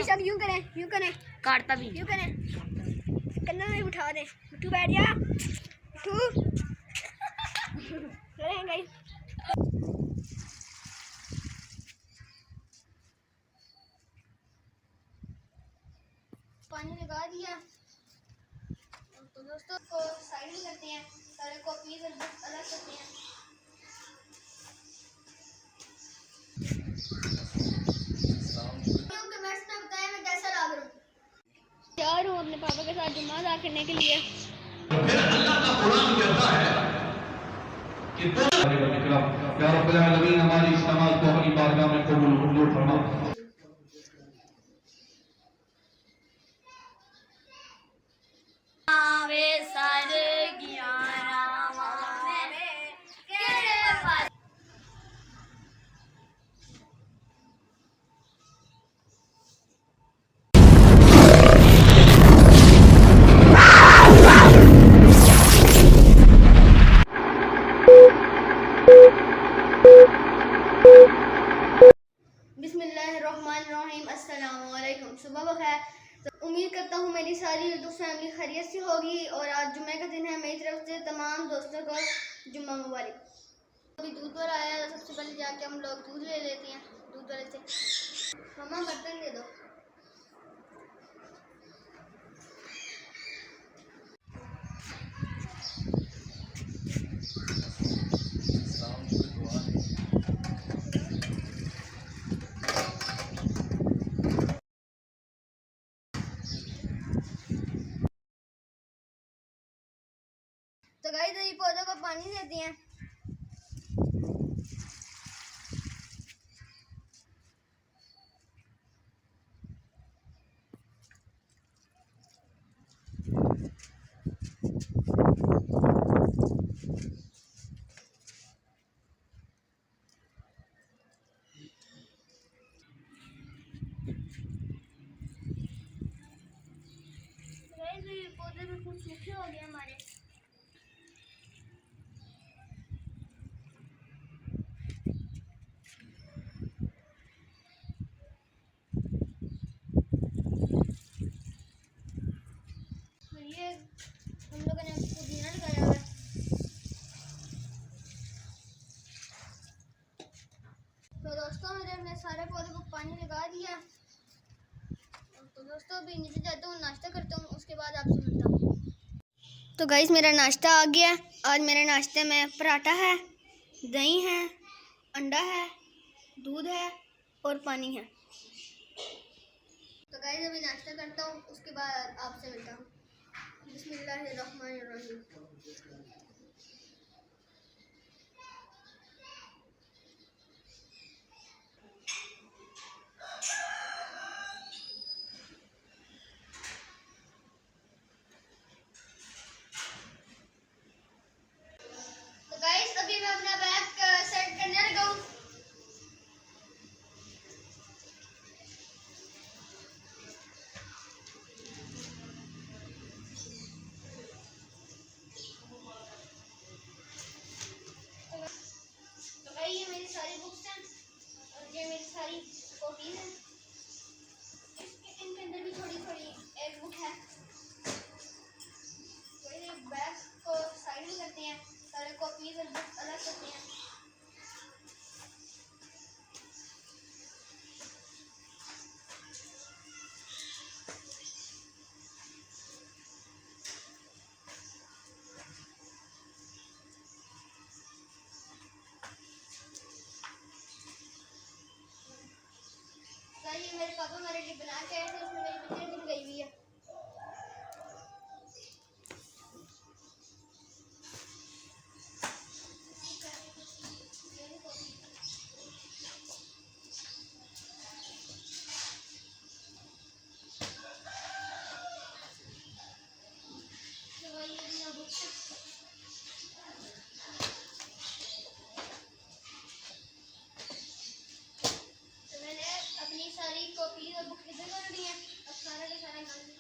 Guys अब यूं करें काटता भी यूं करें कन्ना में उठा दे। मिट्टू बैठ जा मिट्टू करें गाइस। पानी लगा दिया तो दोस्तों को साइड में करते हैं, सारे कॉपीज और बुक अलग करते हैं। मैं कैसा लग रहा हूँ, तैयार हूँ अपने पापा के साथ जुम्मा अदा करने के लिए। अल्लाह का कुरान कहता है कि या रब्बुल आलमीन हमारी इस नमाज को अपनी बारगाह में कबूल मंजूर फरमा। बिस्मिल्लाहिर्रहमानिर्रहीम। अस्सलाम वालेकुम। सुबह बखैर। तो उम्मीद करता हूँ मेरी सारी यूट्यूब फैमिली खैरियत से होगी और आज जुम्मे का दिन है। मेरी तरफ से तमाम दोस्तों को जुम्मा मुबारक। अभी दूध वाला आया है, सबसे पहले जाके हम लोग दूध ले लेते हैं दूध वाले से। मम्मा बर्तन दे दो। तो गाइस ये पौधों को पानी देते हैं। ये पौधे बिल्कुल सूखे हो गए हमारे। ये हम लोगों ने पुदीना लगाया हुआ है। तो दोस्तों मैंने अपने सारे पौधे को पानी लगा दिया। तो दोस्तों अभी नीचे जाता हूँ, नाश्ता करता हूँ, उसके बाद आपसे मिलता हूँ। तो गाइस मेरा नाश्ता आ गया। आज मेरे नाश्ते में पराठा है, दही है, अंडा है, दूध है और पानी है। तो गाइस अभी नाश्ता करता हूँ, उसके बाद आपसे मिलता हूँ। बिस्मिल्लाहिर्रहमानिर्रहीम। तो गाइस अभी मैं अपना बैग सेट करने लगा हूँ। तो गाइस ये मेरी सारी बुक्स हैं और ये मेरी सारी कॉपीज हैं। इनके अंदर भी थोड़ी थोड़ी एक बुक है। बैग को साइड में करते हैं, सारे कॉपीज और बुक अलग करते हैं। ये मेरे पापा मेरे लिए बना के आए थे, उसमें मेरी पिक्चर भी गई हुई है। तो मैंने अपनी सारी कॉपी और बुक इधर कर दी है। अब सारा का सारा काम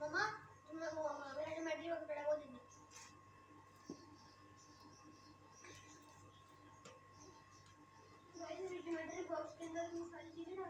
मम्मा तुम्हें वो मेरा ज्योमेट्री का कपड़ा वो दे दो। गाइस मेरी ज्योमेट्री बॉक्स के अंदर वो सारी चीजें डाली हैं।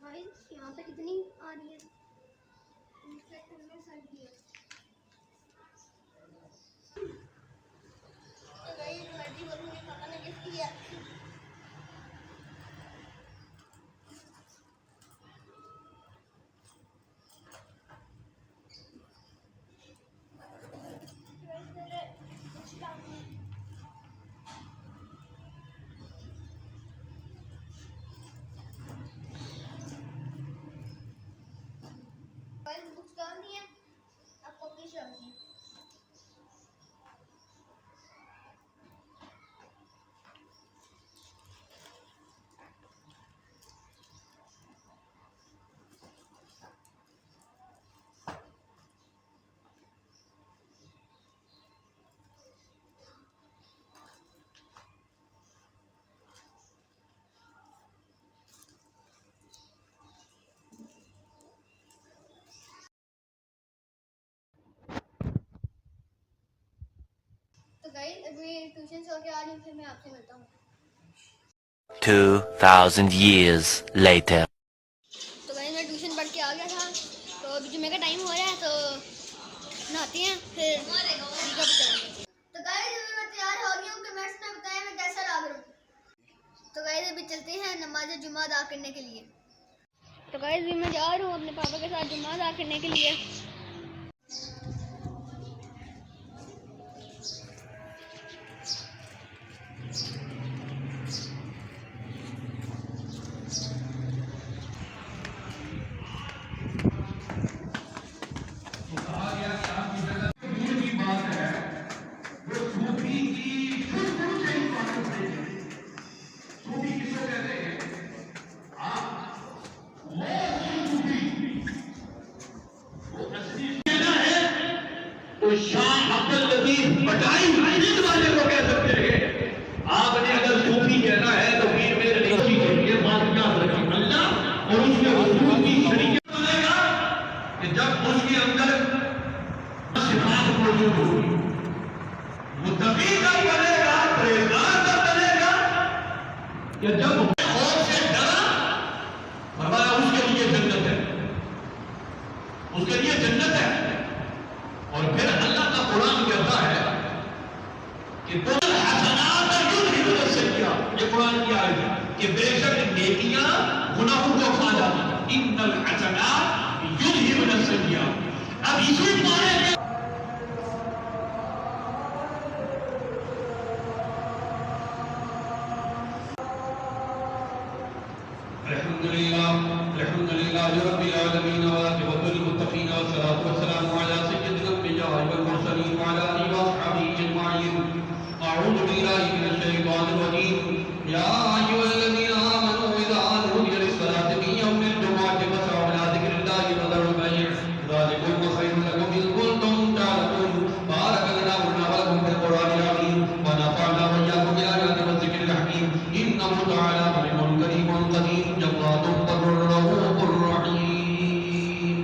गाइस यहाँ पे कितनी आ रही है? तो गाइस ज्योमेट्री बॉक्स मेरे पापा ने गिफ्ट किया। बुक्स डालनी है आपको अपनी शादी। तो गाइस अभी ट्यूशन से होके आ रही हूँ, फिर मैं आपसे मिलता हूँ। 2000 years later. तो गाइस मैं ट्यूशन पढ़ के आ गया था, तो अभी जुम्मे का टाइम हो रहा है, तो नहाते हैं फिर ईदगाह पे चलेंगे। तो गाइस अभी मैं तैयार हो गई हूँ, कमेंट्स में बताएं मैं कैसा लग रहा हूँ। तो गाइस अभी चलते हैं नमाज जुम्मा अदा करने के लिए। तो गाइस अभी मैं जा रहा हूँ अपने पापा के साथ जुम्मा अदा करने के लिए। तो शाह अब्दुल लतीफ बटाई मस्जिद वाले को कह सकते हैं। आपने अगर सूफी कहना है तो फिर मेरे नीची के लिए बात याद रखें, अल्लाह और उसके रसूल की शरीयत बनेगा कि जब उसके अंदर सिफात मौजूद होगी, मुत्तकी का बनेगा, परहेजगार का बनेगा, कि जब खौफ से डरा, फरमाया उसके लिए जन्नत है, उसके लिए जन्नत है। और फिर अल्लाह का कुरान कहता है कि ये कुरान की आयत है कि बेशक नेकियां गुनाहों को खा जाती, इन्नल हसनात युज़हिबुन अस्सय्यिआत। अब इसी माने में अल्हम्दुलिल्लाह रब्बिल आलमीन व अक़िबतुल मुत्तक़ीन व सलातु व सलामु अला सय्यिदिल अंबिया वल मुरसलीन व अला आलिहि व अस्हाबिहि अजमईन। अऊज़ु बिल्लाहि मिनश शैतानिर रजीम। या अय्युहल्लज़ीना आमनू इज़ा नूदिया लिस्सलाति मिन यौमिल जुमुअति फस्अऊ इला ज़िक्रिल्लाहि व ज़रुल बैअ ज़ालिकुम खैरुल लकुम इन कुंतुम ता'लमून। बारकल्लाहु लना व लकुम फिल क़ुरआनिल अज़ीम व नफ़अना व इय्याकुम बिल आयाति व ज़िक्रिल हकीम। इन्नहु तआला अलीमुन करीमुन क़दीर जव्वादुन रऊफुर रहीम।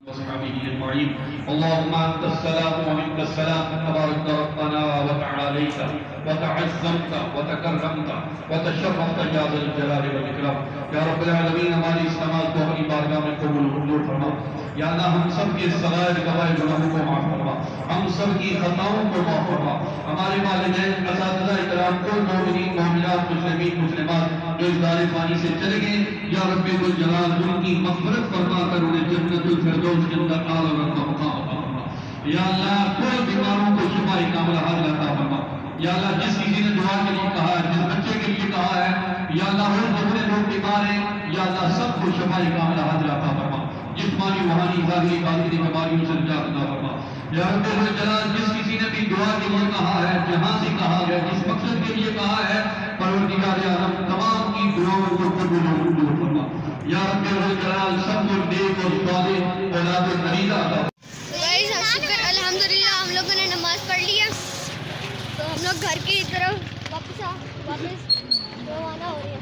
वअस्हाबिहि अजमईन। अल्लाहुम्मा अंतस्सलाम व मिनकस्सलाम तबारक रब्बना व तआलैता व तअज़्ज़मता व तकर्रमता व तशर्रफता या ज़ल जलाली वल इकराम। या रब्बल आलमीन हमारी इस नमाज को अपनी बारगाह में कबूल मंजूर फरमा। या अल्लाह हम सब के सगायर कबायर गुनाहों को माफ फरमा, हम सब की खताओं को माफ फरमा। हमारे वालिदैन असातिज़ा इकराम कुल मोमिनीन मोमिनात मुस्लिमीन मुस्लिमात जो इस दार फानी से चले गए, या रब्बुल जलाल उनकी मग़फ़िरत फरमा कर उन्हें जन्नतुल फिरदौस के अंदर आला रब्बा मक़ाम अता फरमा। या अल्लाह कुल बीमारों को शिफाए कामिला हाज़िल अता फरमा। या अल्लाह जिस किसी ने दुआ के लिए कहा है, जिस बच्चे के लिए कहा है, या अल्लाह सबको शफाई कामिला हाजिर अता फरमा, जिस्मानी रूहानी ज़ाहिरी बातिनी बीमारियों से निजात अता फरमा। या रब्बुल जलाल, जिस किसी ने भी दुआ के लिए कहा है, जहां से कहा है, जिस मकसद के लिए कहा है, परवरदिगार आलम तमाम की दुआओं को कबूल और मंजूर फरमा। या रब्बुल जलाल, सबको नेक और सालिह औलाद नरीदा अता। तो गाइस शुक्र अल्हम्दुलिल्लाह हम लोगों ने नमाज पढ़ ली है, तो हम लोग घर की तरफ वापस रवाना हो रहे हैं।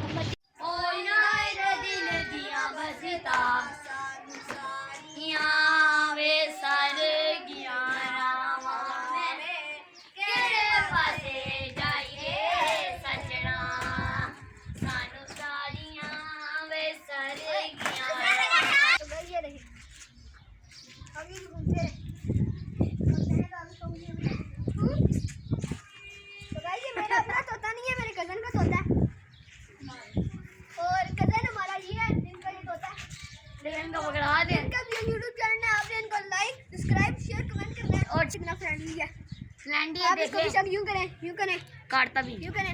पकड़ा दे इनका यूट्यूब चैनल है, आपने इनको लाइक सब्सक्राइब शेयर कमेंट करना है और चिकना फ्रेंडली है फ्रेंडली है। आप इसको भी शक यूं करें काटता भी यूं करें,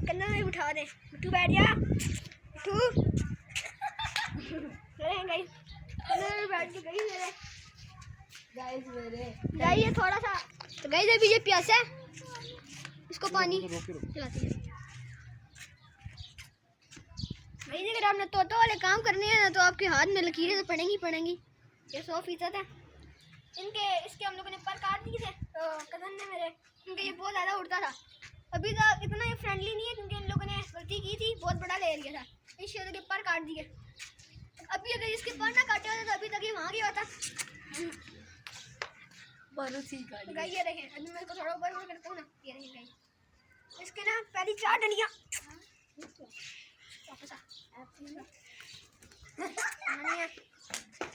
कन्ना में उठा दे। मिट्टू बैठ जा, मिट्टू करें गाइस, कन्ना में बैठ के गई मेरे गाइस ये थोड़ा सा। तो गाइस अभी ये प्यासा है, इसको पानी पिलाते हैं। भाई अगर आपने तोतो वाले काम करने हैं ना, तो आपके हाथ में लकीरें तो पड़ेंगी। ये 100% है इनके। इसके हम लोगों ने पर काट दिए थे, तो कज़न ने मेरे, क्योंकि ये बहुत ज़्यादा उड़ता था। अभी तो इतना ये फ्रेंडली नहीं है, क्योंकि इन लोगों ने गलती की थी, बहुत बड़ा ले लिया था, इस शेर के पर काट दिए। अभी अगर इसके पर ना काटे होते तो अभी तक ये वहाँ गया होता। तो गाइस ये देखें, अभी मैं इसको थोड़ा ऊपर करता हूँ ना, ये देखें गाइस, इसके ना पहली 4 डंडियाँ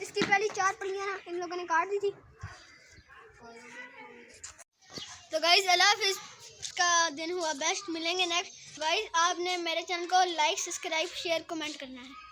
इसकी पहली 4 पलियां ना इन लोगों ने काट दी थी। तो गाइस अल्लाह हाफिज़ का दिन हुआ बेस्ट, मिलेंगे नेक्स्ट। गाइस आपने मेरे चैनल को लाइक सब्सक्राइब शेयर कमेंट करना है।